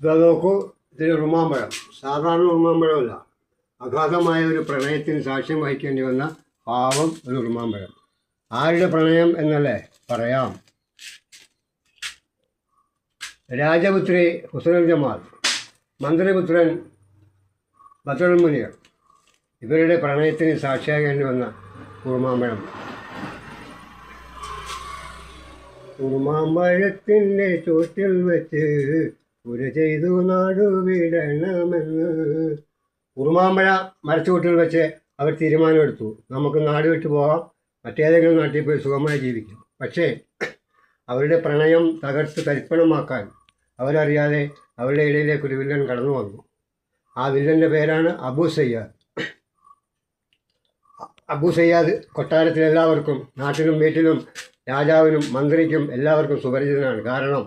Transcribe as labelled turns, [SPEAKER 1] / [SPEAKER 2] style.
[SPEAKER 1] ഇതാ നോക്കൂ, ഇതിൽ ഉറുമാമ്പഴം. സാധാരണ ഉറുമാമ്പഴമല്ല, അഗാധമായ ഒരു പ്രണയത്തിന് സാക്ഷ്യം വഹിക്കേണ്ടി വന്ന പാവം ഒരു ഉറുമാമ്പഴം. ആരുടെ പ്രണയം എന്നല്ലേ പറയാം. രാജപുത്രി ഹുസ്നുൽ ജമാൽ, മന്ത്രിപുത്രൻ ബദറുൽ മുനീർ, ഇവരുടെ പ്രണയത്തിന് സാക്ഷിയാകേണ്ടി വന്ന ഉറുമാമ്പഴം. ഉറുമാമ്പഴത്തിൻ്റെ ചോട്ടിൽ വെച്ച് ഒരു ചെയ്തു നാടുവിടണമെന്ന്. ഉറുമാമ്പഴ മരച്ചുവട്ടിൽ വെച്ച് അവർ തീരുമാനമെടുത്തു, നമുക്ക് നാട് വിട്ടു പോകാം, മറ്റേതെങ്കിലും നാട്ടിൽ പോയി സുഖമായി ജീവിക്കും. പക്ഷേ അവരുടെ പ്രണയം തകർത്ത് തരിപ്പണമാക്കാൻ അവരറിയാതെ അവരുടെ ഇടയിലേക്ക് ഒരു വില്ലൻ കടന്നു വന്നു. ആ വില്ലൻ്റെ പേരാണ് അബു സയ്യാദ്. അബു സയ്യാദ് കൊട്ടാരത്തിലെല്ലാവർക്കും, നാട്ടിലും വീട്ടിലും രാജാവിനും മന്ത്രിക്കും എല്ലാവർക്കും സുപരിചിതനാണ്. കാരണം